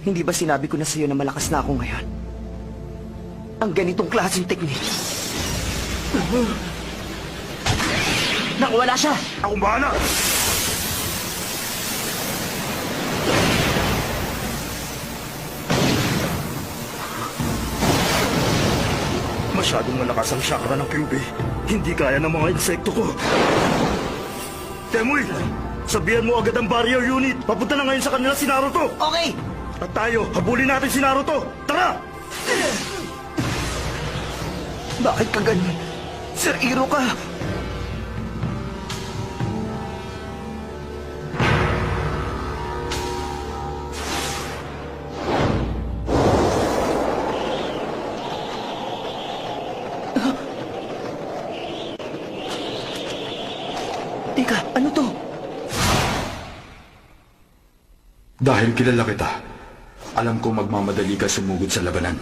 Hindi ba sinabi ko na sa'yo na malakas na ako ngayon? Ang ganitong klaseng teknik. Nakawala siya! Akong bahala! Masyadong malakas ang chakra ng QB. Hindi kaya ng mga insekto ko. Temoy, sabihan mo agad ang barrier unit. Papunta na ngayon sa kanila si Naruto. Okay! At tayo, habulin natin si Naruto. Tara! Bakit ka ganyan? Sir Iro ka! Teka, ano to? Dahil kilala kita, alam ko magmamadali ka sumugod sa labanan.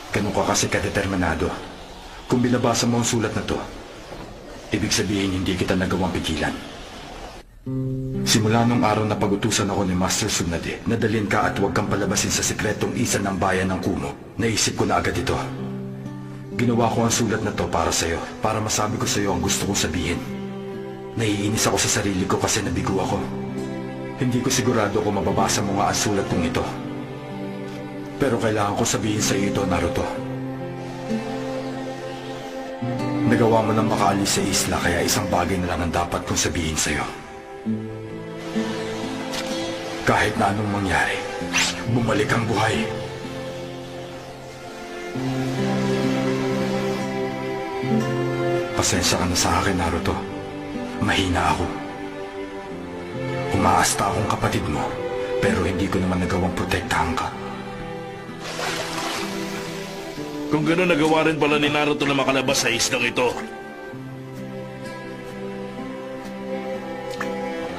Ganun ka kasi kadeterminado. Kung binabasa mo ang sulat na to, ibig sabihin hindi kita nagawang pigilan. Simula nung araw na pag-utusan ako ni Master Tsunade, nadalhin ka at huwag kang palabasin sa sikretong isa ng bayan ng Kumo. Naisip ko na agad ito. Ginawa ko ang sulat na to para sa'yo, para masabi ko sa'yo ang gusto kong sabihin. Naiinis ako sa sarili ko kasi nabigo ako. Hindi ko sigurado kung mababasa mo nga ang sulat kong ito. Pero kailangan ko sabihin sa iyo ito, Naruto. Nagawa mo nang makaalis sa isla, kaya isang bagay na lang ang dapat kong sabihin sa iyo. Kahit na anong mangyari, bumalik ang buhay. Pasensya ka na sa akin, Naruto. Mahina ako. Umaasta akong kapatid mo, pero hindi ko naman nagawang protektahan ka. Kung gano'n, nagawa rin pala ni Naruto na makalabas sa islang ito.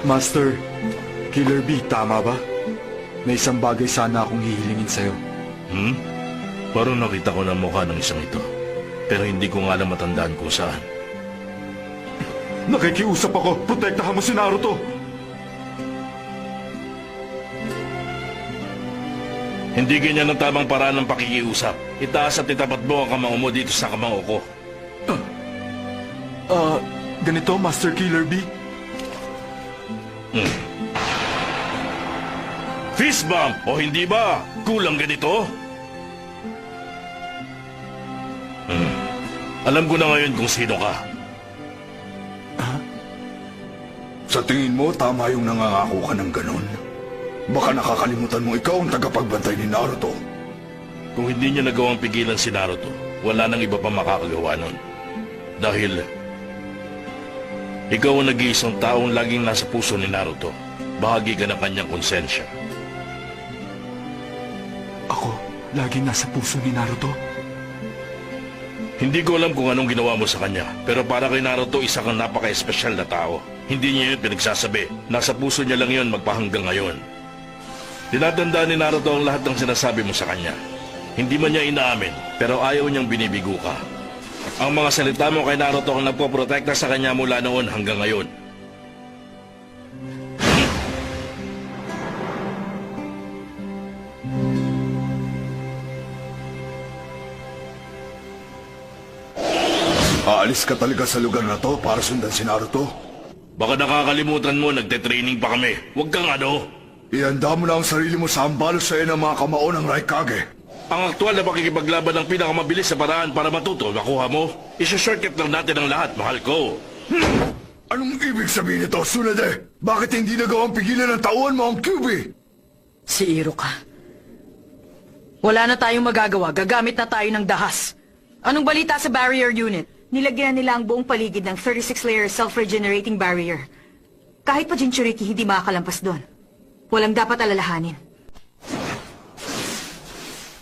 Master, Killer B, tama ba? May isang bagay sana akong hihilingin sa'yo. Parang nakita ko na mukha ng isang ito. Pero hindi ko nga alam matandaan kung saan. Nakikiusap ako, protektahan mo si Naruto! Hindi ganyan ang tamang paraan ng pakikiusap. Itaas at itapat mo ang kamao mo dito sa kamao ko. Ganito, Master Killer B? Fist bump! O hindi ba? Kulang ganito? Alam ko na ngayon kung sino ka. Sa tingin mo, tama yung nangangako ka ng ganon? Baka nakakalimutan mo ikaw ang tagapagbantay ni Naruto. Kung hindi niya nagawang pigilan si Naruto, wala nang iba pa makakagawa nun. Dahil ikaw ang nag-iisang taong laging nasa puso ni Naruto. Bahagi ka ng kanyang konsensya. Ako, laging nasa puso ni Naruto? Hindi ko alam kung anong ginawa mo sa kanya, pero para kay Naruto, isa kang napaka-espesyal na tao. Hindi niya yun pinagsasabi. Nasa puso niya lang yun magpahanggang ngayon. Tinatandaan ni Naruto ang lahat ng sinasabi mo sa kanya. Hindi man niya inaamin, pero ayaw niyang binibigo ka. Ang mga salita mo kay Naruto ang nagpoprotekta sa kanya mula noon hanggang ngayon. Aalis ka talaga sa lugar na to para sundan si Naruto? Baka nakakalimutan mo, nagte-training pa kami. Huwag kang ano. Ihanda mo na ang sarili mo sa hambalo sa ng mga kamao ng Raikage. Ang aktual na pakikipaglaban ng pinakamabilis sa paraan para matuto, nakuha mo? Isa-shortcut lang natin ang lahat, mahal ko. Anong ibig sabihin nito, Tsunade? Bakit hindi nagawang pigilan ng tauhan mo ang QB? Si Iro ka. Wala na tayong magagawa. Gagamit na tayo ng dahas. Anong balita sa barrier unit? Nilagyan nila ang buong paligid ng 36-layer self-regenerating barrier. Kahit pa Jinchuriki, hindi makakalampas doon. Walang dapat alalahanin.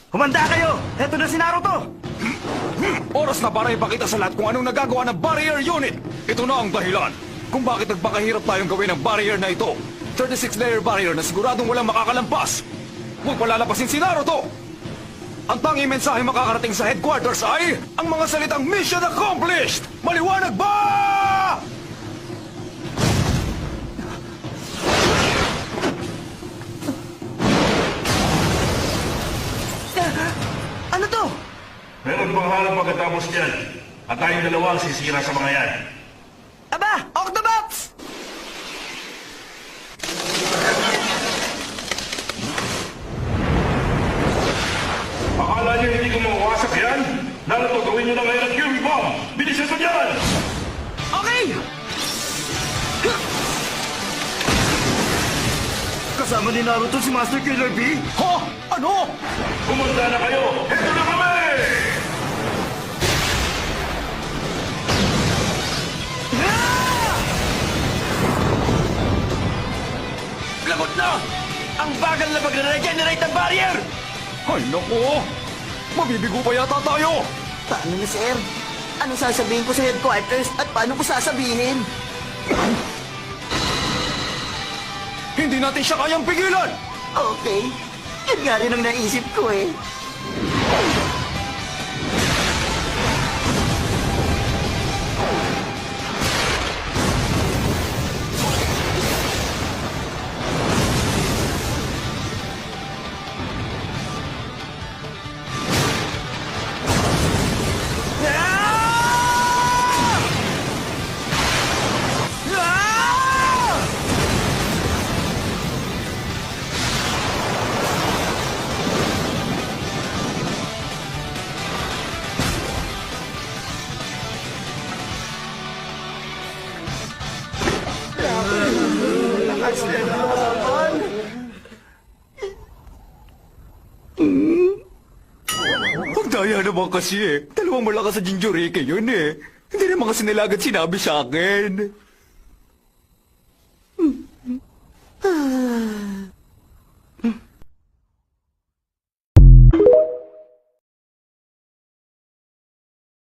Humanda kayo! Eto na si Naruto! Oras na para ipakita sa lahat kung anong nagagawa ng barrier unit. Ito na ang dahilan kung bakit nagpakahirap tayong gawin ang barrier na ito. 36-layer barrier na siguradong walang makakalampas. Huwag palalapasin si Naruto! Ang tanging mensahe makakarating sa headquarters ay ang mga salitang mission accomplished! Maliwanag ba? Meron pang halong pagkatapos niyan. At tayong dalawa ang sisira sa mga yan. Aba! Octobox! Akala niyo hindi ko mawawasak yan? Naruto, gawin niyo na ngayon ang Fury Bomb! Bilisan mo dyan! Okay! Kasama ni Naruto si Master Killer B? Ha? Ano? Kumanda na kayo! Heto na kami! Lagot na! Ang bagal na magre-regenerate ng barrier! Ay, naku! Mabibigo pa yata tayo! Paano na, sir? Anong sasabihin ko sa headquarters at paano ko sasabihin? Hindi natin siya kayang pigilan! Okay. Yun nga rin ang naisip ko eh. Ang daya naman kasi eh. Dalawang malakas sa Jinchuriki yun eh. Hindi naman kasi nila agad sinabi sa akin.